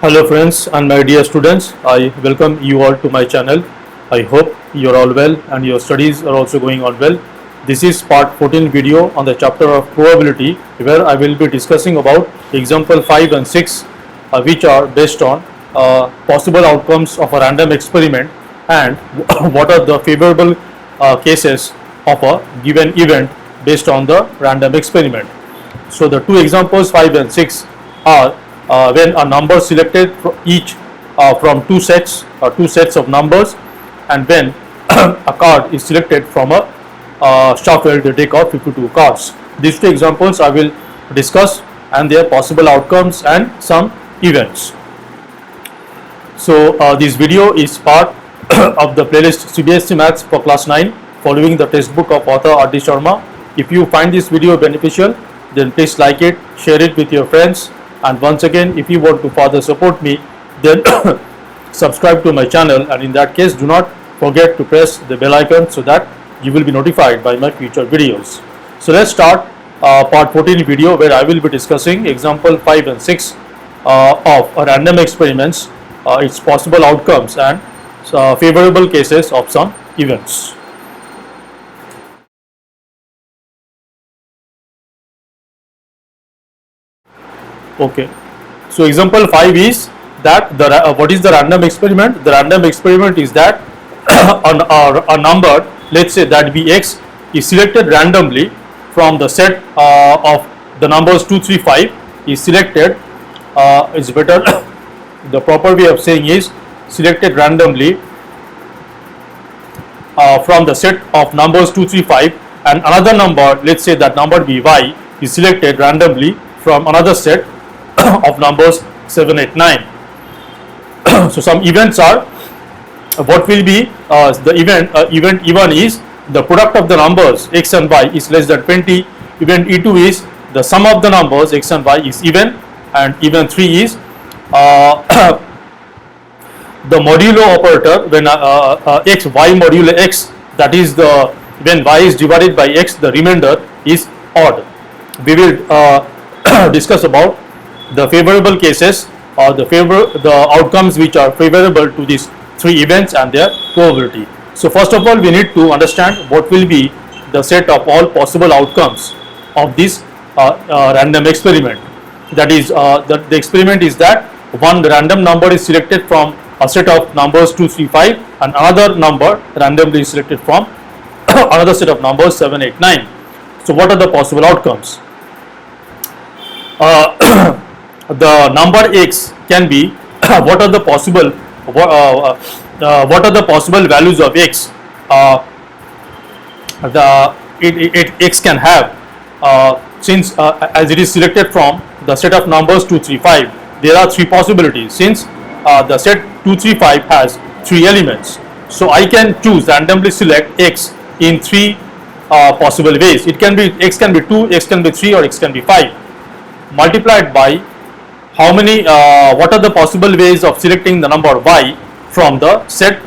Hello friends and my dear students, I welcome you all to my channel. I hope you are all well and your studies are also going on well. This is part 14 video on the chapter of probability, where I will be discussing about example 5 and 6 which are based on possible outcomes of a random experiment and what are the favorable cases of a given event based on the random experiment. So the two examples 5 and 6 are when a number selected each from two sets of numbers, and when a card is selected from a shuffled deck of 52 cards. These two examples I will discuss and their possible outcomes and some events. So this video is part of the playlist CBSE Maths for class 9 following the textbook of author R.D. Sharma. If you find this video beneficial, then please like it, share it with your friends, and once again, if you want to further support me, then subscribe to my channel, and in that case do not forget to press the bell icon so that you will be notified by my future videos. So let's start part 14 video, where I will be discussing example 5 and 6 of random experiments, its possible outcomes and favorable cases of some events. Okay, so example 5 is that what is the random experiment? The random experiment is that a number, let's say that Vx, is selected randomly from the set of the numbers 2, 3, 5 is selected. It's better the proper way of saying is selected randomly from the set of numbers 2, 3, 5, and another number, let's say that number Vy, is selected randomly from another set of numbers 7, 8, 9. So some events are, what will be the event E1 is the product of the numbers x and y is less than 20. Event E2 is the sum of the numbers x and y is even, and event 3 is the modulo operator when x y modulo x, that is the when y is divided by x, the remainder is odd. We will discuss about the favorable cases or the outcomes which are favorable to these three events and their probability. So first of all, we need to understand what will be the set of all possible outcomes of this random experiment. That is, the experiment is that one random number is selected from a set of numbers 2, 3, 5, and another number randomly is selected from another set of numbers 7, 8, 9. So what are the possible outcomes? The number x can be what are the possible values of x x can have, since as it is selected from the set of numbers 2, 3, 5. There are three possibilities, since the set 2, 3, 5 has three elements. So I can choose randomly select x in three possible ways. It can be x can be 2, x can be 3, or x can be 5, multiplied by how many what are the possible ways of selecting the number y from the set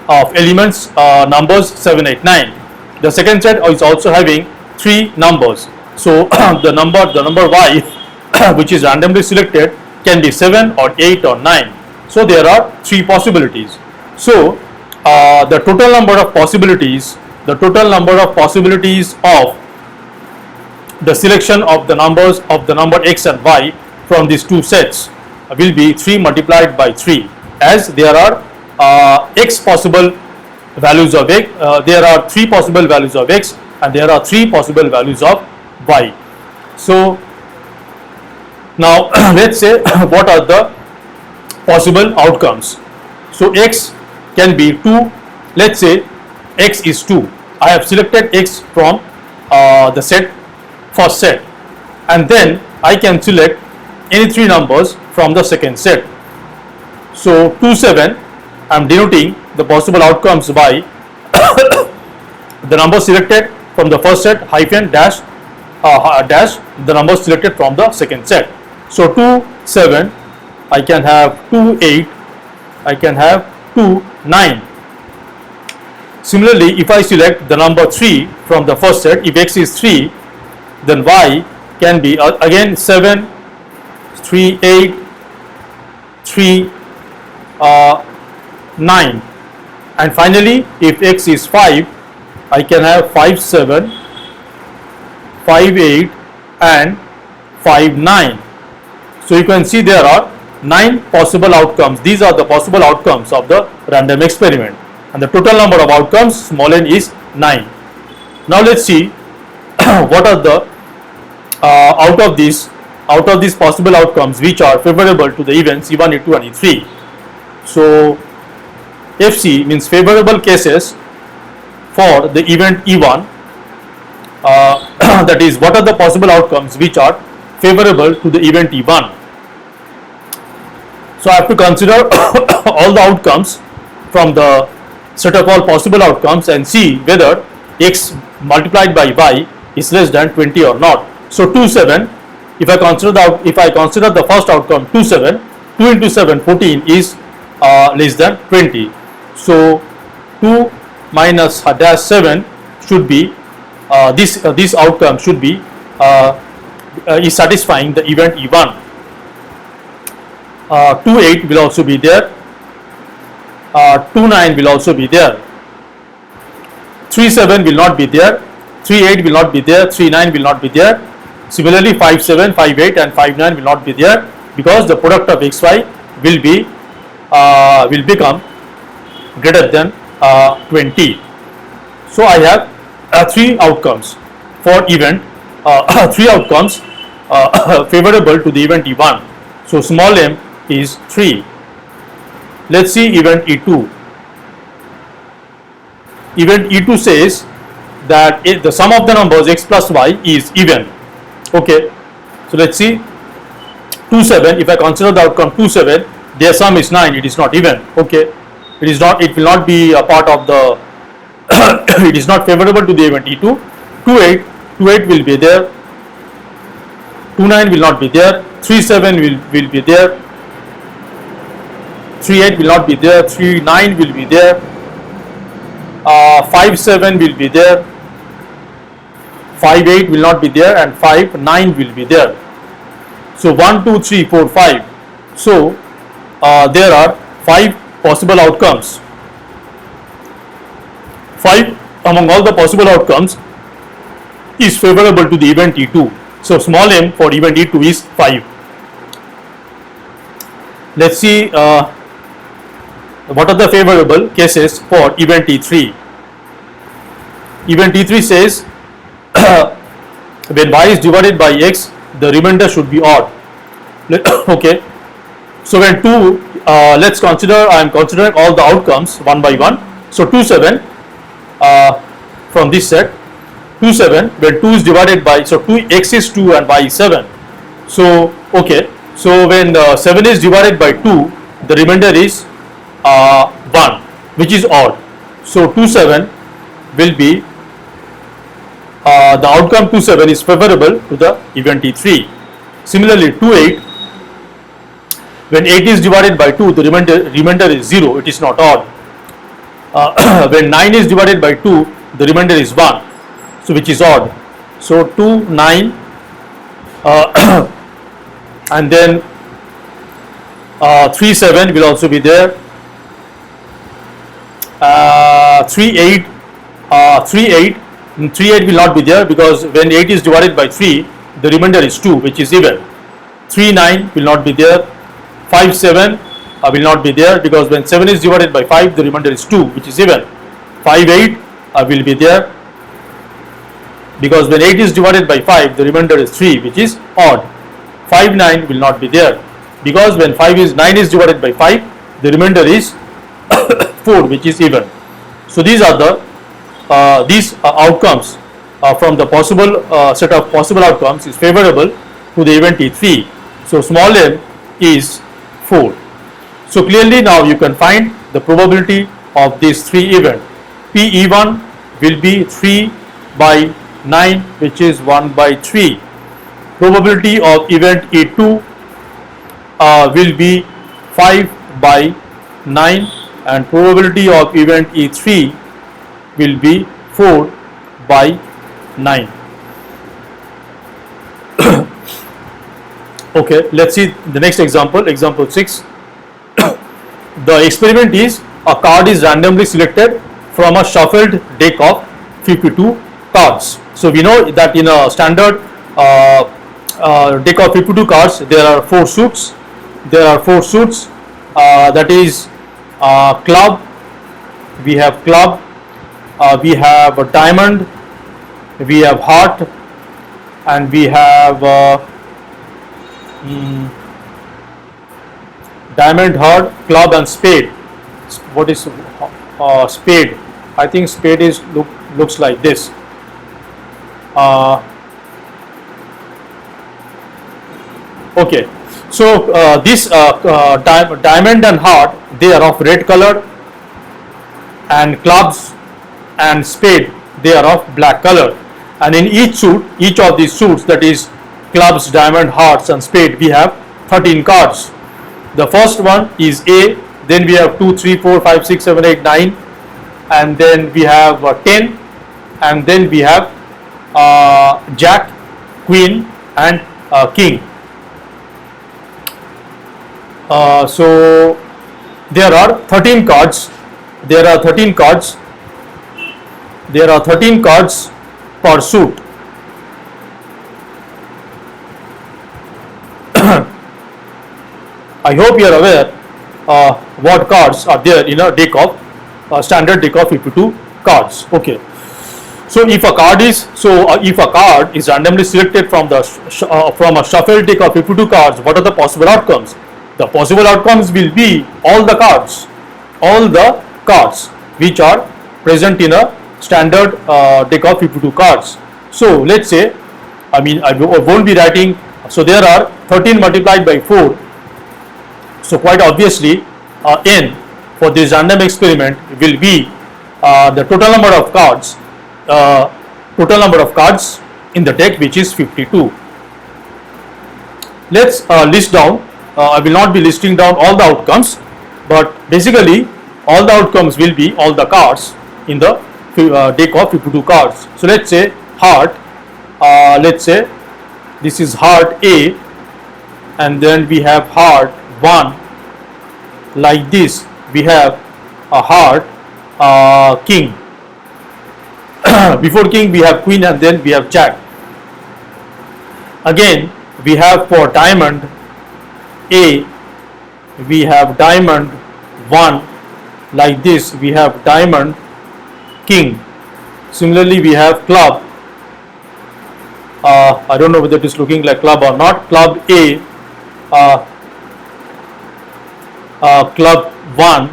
of elements numbers 7, 8, 9. The second set is also having three numbers. So the number y which is randomly selected can be 7 or 8 or 9. So there are three possibilities. So the total number of possibilities of the selection of the numbers of the number x and y from these two sets will be 3 multiplied by 3, as there are x possible values of x, there are 3 possible values of x, and there are 3 possible values of y. So now let's say what are the possible outcomes. So x can be 2, let's say x is 2. I have selected x from the first set, and then I can select any three numbers from the second set. So 2, 7, I am denoting the possible outcomes by the number selected from the first set hyphen dash dash the number selected from the second set. So 2, 7, I can have 2, 8, I can have 2, 9. Similarly, if I select the number 3 from the first set, if x is 3, then y can be again 7, 3, 8, 3, 9, and finally if x is 5, I can have 5, 7, 5, 8 and 5, 9. So you can see there are 9 possible outcomes. These are the possible outcomes of the random experiment, and the total number of outcomes small n is 9. Now let's see what are the out of these possible outcomes which are favorable to the events E1, E2 and E3. So FC means favorable cases for the event E1, that is, what are the possible outcomes which are favorable to the event E1. So I have to consider all the outcomes from the set of all possible outcomes and see whether x multiplied by y is less than 20 or not. So 2, 7, if I consider the first outcome 2, 7, 2 into 7, 14 is less than 20. So 2 minus dash 7 should be this outcome should be is satisfying the event E1. 2, 8 will also be there. 2, 9 will also be there. 3, 7 will not be there. 3, 8 will not be there. 3, 9 will not be there. Similarly, 5, 7, 5, 8 and 5, 9 will not be there, because the product of x, y will become greater than 20. So I have 3 outcomes for event, 3 outcomes favorable to the event E1. So small m is 3. Let's see event E2. Event E2 says that if the sum of the numbers x plus y is even. Okay, so let's see 2, 7. If I consider the outcome 2, 7, their sum is 9. It is not even. Okay, it is not. It will not be a part of the. It is not favorable to the event E2. 2, 8. 2, 8 will be there. 2, 9 will not be there. 3, 7 will be there. 3, 8 will not be there. 3, 9 will be there. 5, 7 will be there. 5, 8 will not be there, and 5, 9 will be there. So 1, 2, 3, 4, 5. So there are 5 possible outcomes. 5 among all the possible outcomes is favorable to the event E2. So small m for event E2 is 5. Let's see what are the favorable cases for event E3. Event E3 says when y is divided by x, the remainder should be odd. Okay, so when 2, let's consider, I am considering all the outcomes one by one. So 2, 7 from this set, 2, 7, when 2 is divided by, so 2, x is 2 and y is 7. So okay, so when 7 is divided by 2, the remainder is 1, which is odd. So 2, 7 will be the outcome 2, 7 is favorable to the event E3. Similarly 2, 8, when 8 is divided by 2, the remainder is 0. It is not odd. When 9 is divided by 2, the remainder is 1, so which is odd. So 2, 9 and then 3, 7 will also be there. 3, 8 will not be there, because when 8 is divided by 3, the remainder is 2, which is even. 3, 9 will not be there. 5, 7 will not be there, because when 7 is divided by 5, the remainder is 2, which is even. 5, 8 will be there, because when 8 is divided by 5, the remainder is 3, which is odd. 5, 9 will not be there, because when 9 is divided by 5, the remainder is 4, which is even. So these are the outcomes from the possible set of possible outcomes is favorable to the event E3. So small m is 4. So clearly now you can find the probability of these 3 events. PE1 will be 3 by 9, which is 1 by 3. Probability of event E2 will be 5 by 9, and probability of event E3 will be 4 by 9. Okay, let's see the next example, example 6. the experiment is a card is randomly selected from a shuffled deck of 52 cards. So we know that in a standard deck of 52 cards there are 4 suits. There are 4 suits, that is club, we have club, we have a diamond, we have heart, and we have diamond, heart, club, and spade. What is spade? I think spade is looks like this. Okay, so this diamond and heart, they are of red color, and clubs and spade, they are of black color. And in each suit, each of these suits, that is clubs, diamond, hearts, and spade, we have 13 cards. The first one is A, then we have 2, 3, 4, 5, 6, 7, 8, 9, and then we have 10, and then we have Jack, Queen, and King. So there are 13 cards. There are 13 cards. There are 13 cards per suit. I hope you are aware what cards are there in a deck of standard deck of 52 cards. Okay. So if a card is randomly selected from the from a shuffled deck of 52 cards, what are the possible outcomes? The possible outcomes will be all the cards which are present in a standard deck of 52 cards. So let's say, I won't be writing. So there are 13 multiplied by 4. So quite obviously, n for this random experiment will be the total number of cards in the deck, which is 52. Let's list down. I will not be listing down all the outcomes, but basically all the outcomes will be all the cards in the deck of 52 cards. So let's say heart. Let's say this is heart A, and then we have heart 1. Like this, we have a heart king. Before king we have queen, and then we have jack. Again we have for diamond A, we have diamond 1. Like this, we have diamond king. Similarly we have club. I don't know whether it is looking like club or not. Club A, club 1,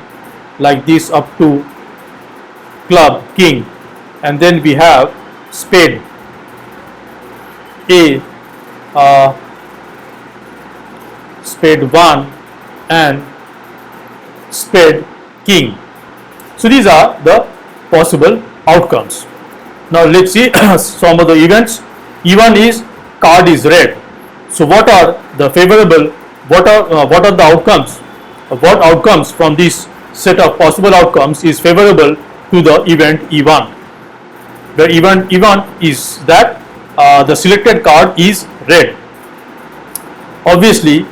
like this, up to club king. And then we have spade A, spade 1, and spade king. So these are the possible outcomes. Now let's see some of the events. E1 is card is red. So what are the favorable? What are the outcomes? What outcomes from this set of possible outcomes is favorable to the event E1? The event E1 is that the selected card is red. Obviously,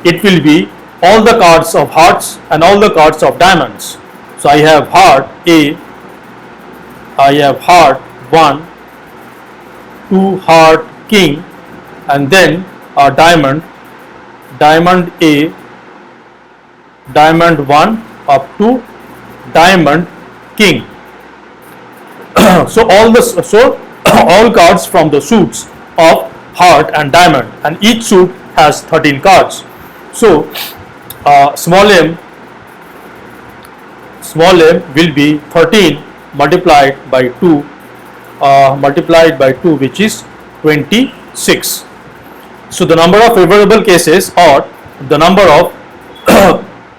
it will be all the cards of hearts and all the cards of diamonds. So I have heart A, I have heart 1, 2 heart king, and then a diamond A, diamond 1 up to diamond king. So all cards from the suits of heart and diamond, and each suit has 13 cards. So small m will be 13 multiplied by 2, which is 26. So the number of favorable cases, or the number of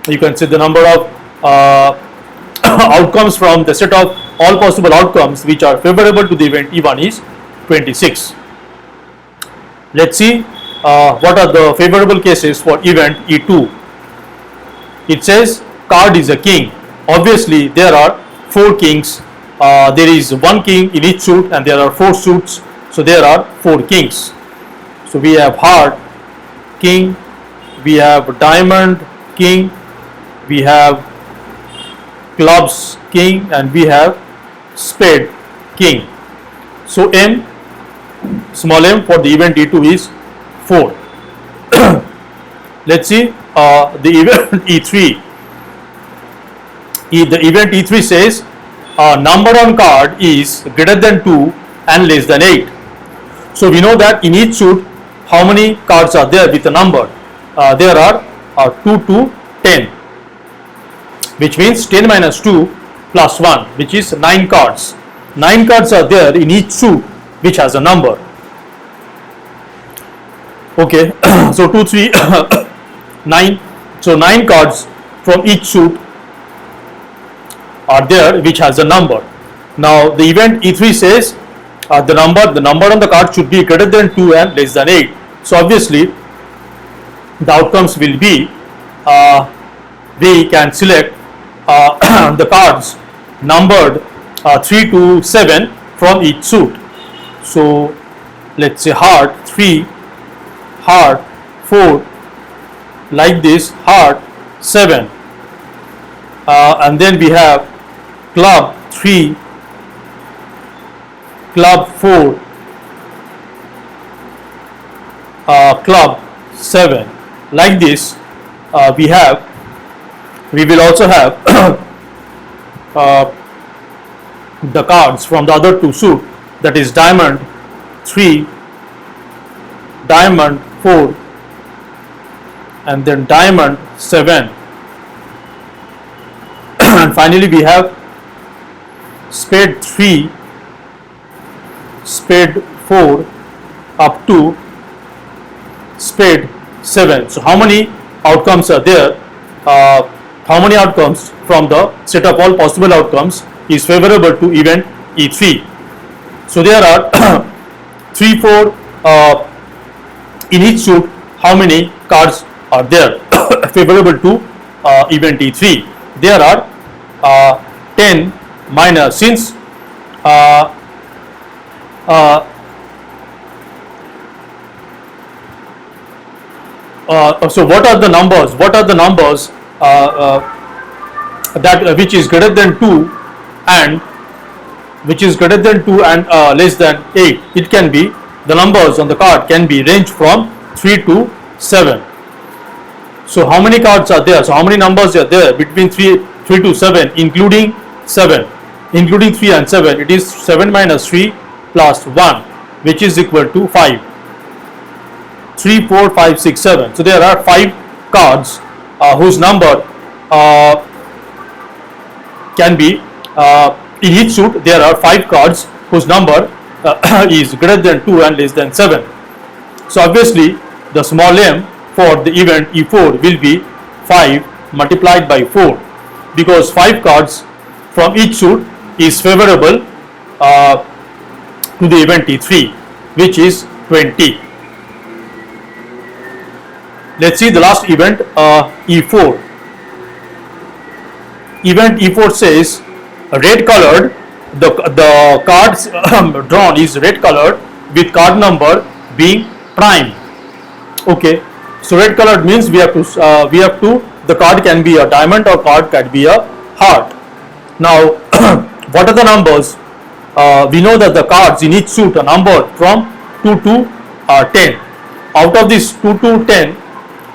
you can say the number of outcomes from the set of all possible outcomes which are favorable to the event E1 is 26. Let's see what are the favorable cases for event E2. It says card is a king. Obviously there are 4 kings. There is 1 king in each suit, and there are 4 suits, so there are 4 kings. So we have heart king, we have diamond king, we have clubs king, and we have spade king. So m, small m for the event E2 is 4. Let's see the event E3. The event E3 says number on card is greater than 2 and less than 8. So we know that in each suit, how many cards are there with a number? There are 2 to 10, which means 10 minus 2 plus 1, which is 9 cards. 9 cards are there in each suit which has a number. Okay, so 2, 3, 9. So 9 cards from each suit are there which has a number. Now the event E3 says the number on the card should be greater than 2 and less than 8. So obviously the outcomes will be we can select the cards numbered 3 to 7 from each suit. So let's say heart 3, heart 4, like this, heart 7, and then we have club 3, club 4, club 7, like this. We will also have the cards from the other two suit, that is diamond 3, diamond 4, and then diamond 7, and finally we have spade 3, spade 4 up to spade 7. So how many outcomes are there? How many outcomes from the set of all possible outcomes is favorable to event E3? So there are 3, 4 in each suit. How many cards are there favorable to event E3? There are 10 minus, since so what are the numbers? What are the numbers that which is greater than 2 and less than 8? It can be, the numbers on the card can be range from 3 to 7. So how many cards are there? So how many numbers are there between 3 to 7, including 7, including 3 and 7? It is 7 minus 3 plus 1, which is equal to 5. 3, 4, 5, 6, 7. So there are 5 cards whose number can be in each suit. There are 5 cards whose number is greater than 2 and less than 7. So obviously the small m for the event E4 will be 5 multiplied by 4, because 5 cards from each suit is favorable to the event E3, which is 20. Let's see the last event, E4. Event E4 says red colored, the cards drawn is red colored with card number being prime. Okay, so red colored means we have to the card can be a diamond or card can be a heart. Now what are the numbers? We know that the cards in each suit are numbered from 2 to 10. Out of this 2 to 10,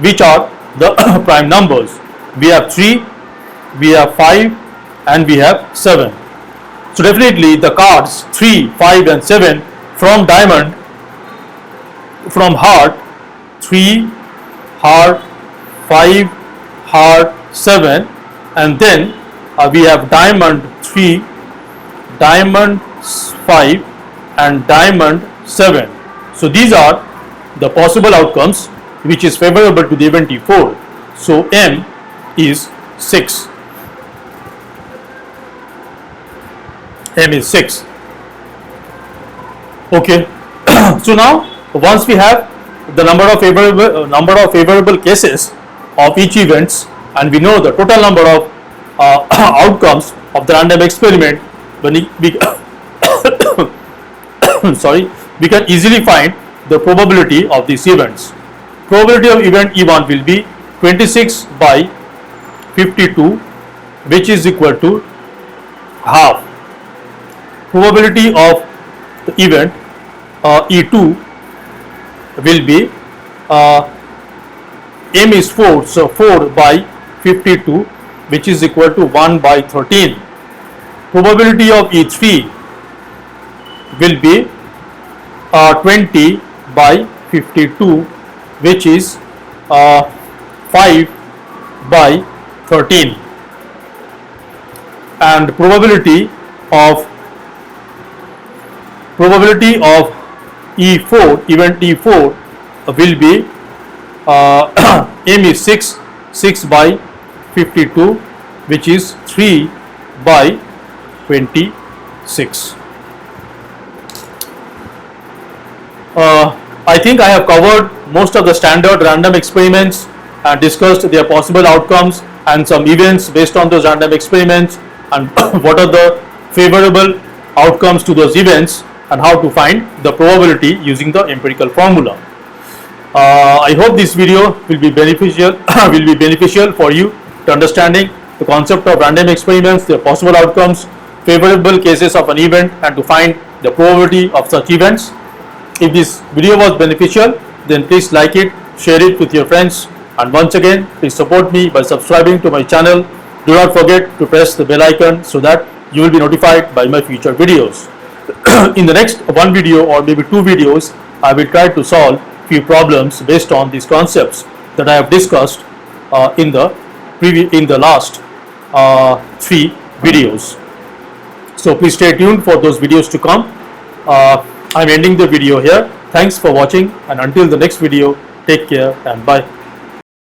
which are the prime numbers? We have 3, we have 5, and we have 7. So definitely the cards 3, 5 and 7 from diamond, from heart 3, heart 5, heart 7, and then we have diamond 3, diamond 5 and diamond 7. So these are the possible outcomes which is favorable to the event E4. So M is 6. M is 6. Okay. So now once we have the number of favorable cases of each events, and we know the total number of outcomes of the random experiment, when we sorry, we can easily find the probability of these events. Probability of event E1 will be 26 by 52 which is equal to half. Probability of the event E2 will be M is 4, so 4 by 52, which is equal to 1 by 13. Probability of E3 will be 20 by 52, which is 5 by 13. And probability of E4, event E4 will be M is 6 by 52, which is 3 by 26. I think I have covered most of the standard random experiments and discussed their possible outcomes and some events based on those random experiments, and what are the favorable outcomes to those events, and how to find the probability using the empirical formula. I hope this video will be beneficial for you to understanding the concept of random experiments, their possible outcomes, favorable cases of an event, and to find the probability of such events. If this video was beneficial, then please like it, share it with your friends, and once again, please support me by subscribing to my channel. Do not forget to press the bell icon so that you will be notified by my future videos. In the next one video or maybe two videos, I will try to solve few problems based on these concepts that I have discussed in the last 3 videos. So please stay tuned for those videos to come. I'm ending the video here. Thanks for watching, and until the next video, take care and bye.